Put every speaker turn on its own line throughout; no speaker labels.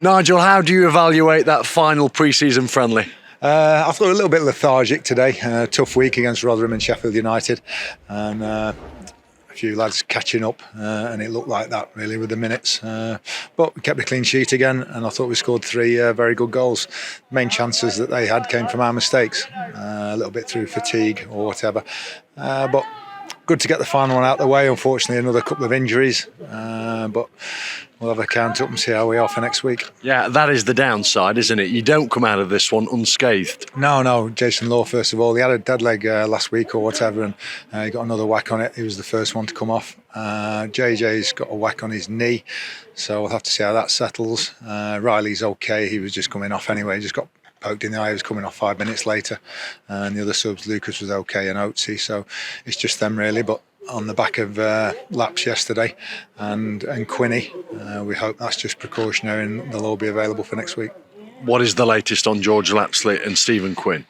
Nigel, how do you evaluate that final pre-season friendly?
I thought a little bit lethargic today. Tough week against Rotherham and Sheffield United, and a few lads catching up, and it looked like that really with the minutes. But we kept a clean sheet again, and I thought we scored three very good goals. The main chances that they had came from our mistakes, a little bit through fatigue or whatever. But good to get the final one out of the way. Unfortunately, another couple of injuries, but we'll have a count up and see how we are for next week.
Yeah, that is the downside, isn't it? You don't come out of this one unscathed.
No. Jason Law, first of all, he had a dead leg last week or whatever, and he got another whack on it. He was the first one to come off. JJ's got a whack on his knee, so we'll have to see how that settles. Riley's okay. He was just coming off anyway. He just got poked in the eye. He was coming off 5 minutes later. And the other subs, Lucas was okay and Oatsy, so it's just them really. But on the back of Laps yesterday and Quinny, we hope that's just precautionary and they'll all be available for next week.
What is the latest on George Lapsley and Stephen Quinn?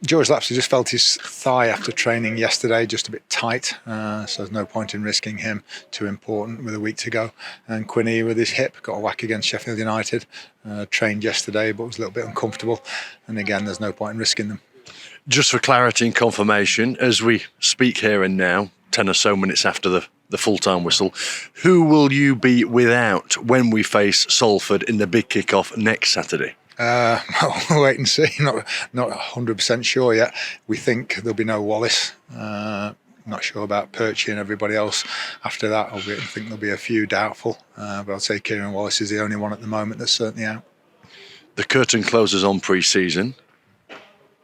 George Lapsley just felt his thigh after training yesterday, just a bit tight, so there's no point in risking him. Too important with a week to go. And Quinny with his hip got a whack against Sheffield United. Trained yesterday but was a little bit uncomfortable, and again there's no point in risking them.
Just for clarity and confirmation, as we speak here and now, 10 or so minutes after the full-time whistle, who will you be without when we face Salford in the big kick-off next Saturday?
We'll wait and see. Not 100% sure yet. We think there'll be no Wallace. Not sure about Perchy and everybody else after that. I think there'll be a few doubtful, but I'd say Kieran Wallace is the only one at the moment that's certainly out.
The curtain closes on pre-season.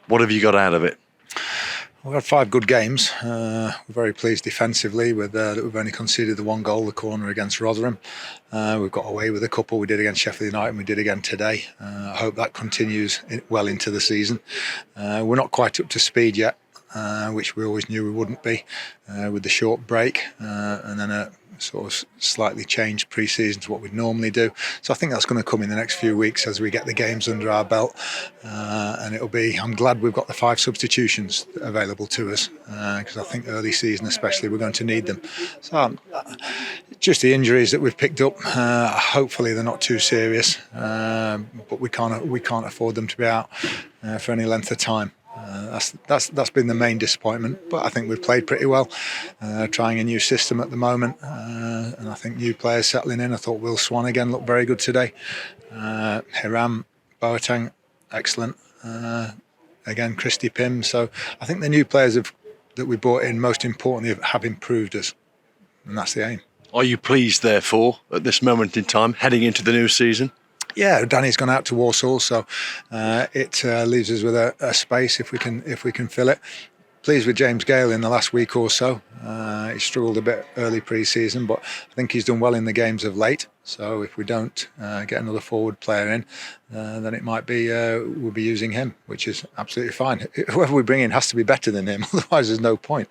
What have you got out of it?
We've had 5 good games. We're very pleased defensively with that we've only conceded the 1 goal, the corner against Rotherham. We've got away with a couple. We did against Sheffield United and we did again today. I hope that continues well into the season. We're not quite up to speed yet, which we always knew we wouldn't be, with the short break and then a sort of slightly changed pre-season to what we'd normally do. So I think that's going to come in the next few weeks as we get the games under our belt, and I'm glad we've got the 5 substitutions available to us, because I think early season especially we're going to need them. So just the injuries that we've picked up, hopefully they're not too serious, but we can't afford them to be out for any length of time. That's been the main disappointment, but I think we've played pretty well, trying a new system at the moment, and I think new players settling in. I thought Will Swan again looked very good today. Hiram, Boateng, excellent. Again, Christy Pym. So I think the new players that we brought in, most importantly, have improved us, and that's the aim.
Are you pleased, therefore, at this moment in time, heading into the new season?
Yeah, Danny's gone out to Walsall, so it leaves us with a space if we can fill it. Pleased with James Gale in the last week or so. He struggled a bit early pre-season, but I think he's done well in the games of late. So if we don't get another forward player in, then it might be we'll be using him, which is absolutely fine. Whoever we bring in has to be better than him, otherwise there's no point.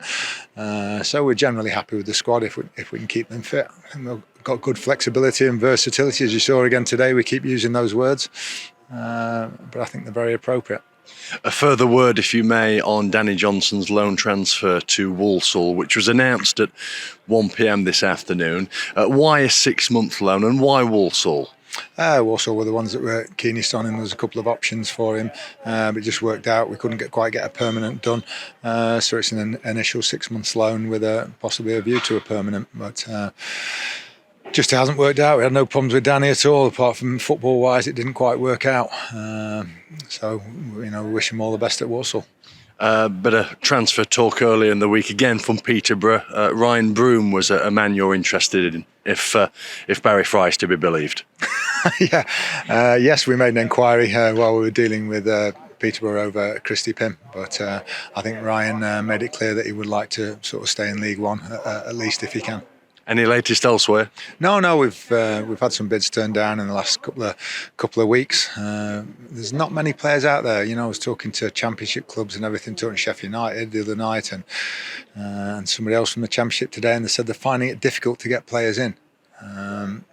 So we're generally happy with the squad if we can keep them fit. I think they've got good flexibility and versatility, as you saw again today. We keep using those words, but I think they're very appropriate.
A further word, if you may, on Danny Johnson's loan transfer to Walsall, which was announced at 1 p.m. this afternoon. Why a 6-month loan and why Walsall?
Walsall were the ones that were keenest on him. There was a couple of options for him, but it just worked out. We couldn't quite get a permanent done, so it's an initial 6 months loan with possibly a view to a permanent, but just hasn't worked out. We had no problems with Danny at all, apart from football-wise, it didn't quite work out. So, we wish him all the best at Walsall.
Bit of transfer talk earlier in the week again from Peterborough. Ryan Broom was a man you're interested in, if Barry Fry is to be believed.
Yeah, yes, we made an inquiry while we were dealing with Peterborough over Christy Pym, but I think Ryan made it clear that he would like to sort of stay in League One at least if he can.
Any latest elsewhere?
No, we've had some bids turned down in the last couple of weeks. There's not many players out there. I was talking to Championship clubs and everything, talking to Sheffield United the other night and somebody else from the Championship today, and they said they're finding it difficult to get players in. And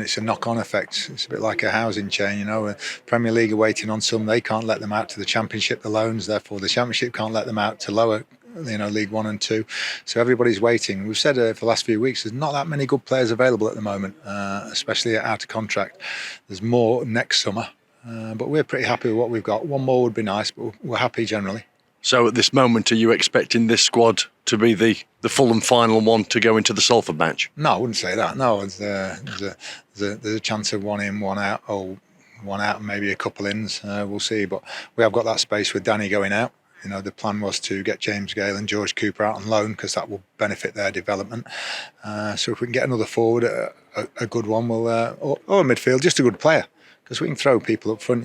it's a knock-on effect. It's a bit like a housing chain, The Premier League are waiting on some. They can't let them out to the Championship, the loans. Therefore, the Championship can't let them out to lower League One and Two. So everybody's waiting. We've said for the last few weeks, there's not that many good players available at the moment, especially out of contract. There's more next summer, but we're pretty happy with what we've got. One more would be nice, but we're happy generally.
So at this moment, are you expecting this squad to be the full and final one to go into the Salford match?
No, I wouldn't say that. No, there's a chance of one in, one out, or one out and maybe a couple ins. We'll see. But we have got that space with Danny going out. The plan was to get James Gale and George Cooper out on loan because that will benefit their development. So if we can get another forward, a good one, or midfield, just a good player, because we can throw people up front.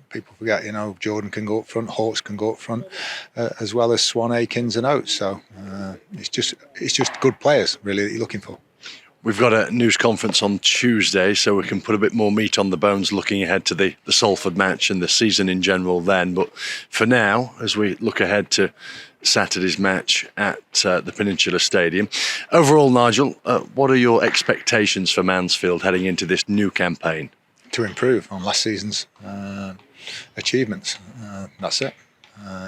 People forget. Jordan can go up front, Hawks can go up front, as well as Swan, Akins, and Oates. So it's just good players really that you're looking for.
We've got a news conference on Tuesday, so we can put a bit more meat on the bones looking ahead to the Salford match and the season in general then. But for now, as we look ahead to Saturday's match at the Peninsula Stadium, overall, Nigel, what are your expectations for Mansfield heading into this new campaign?
To improve on last season's achievements. That's it.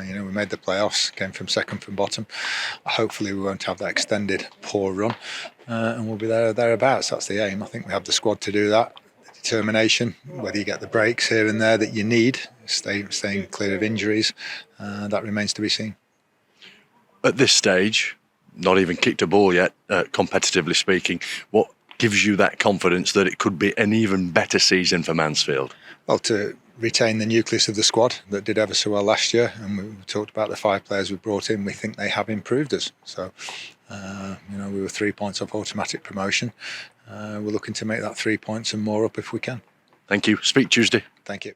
We made the playoffs, came from second from bottom. Hopefully we won't have that extended poor run, and we'll be thereabouts. That's the aim. I think we have the squad to do that. The determination, whether you get the breaks here and there that you need, staying clear of injuries, that remains to be seen.
At this stage, not even kicked a ball yet, competitively speaking, what gives you that confidence that it could be an even better season for Mansfield?
Well, to retain the nucleus of the squad that did ever so well last year, and we talked about the 5 players we brought in. We think they have improved us. So, we were 3 points off automatic promotion. We're looking to make that 3 points and more up if we can.
Thank you. Speak Tuesday.
Thank you.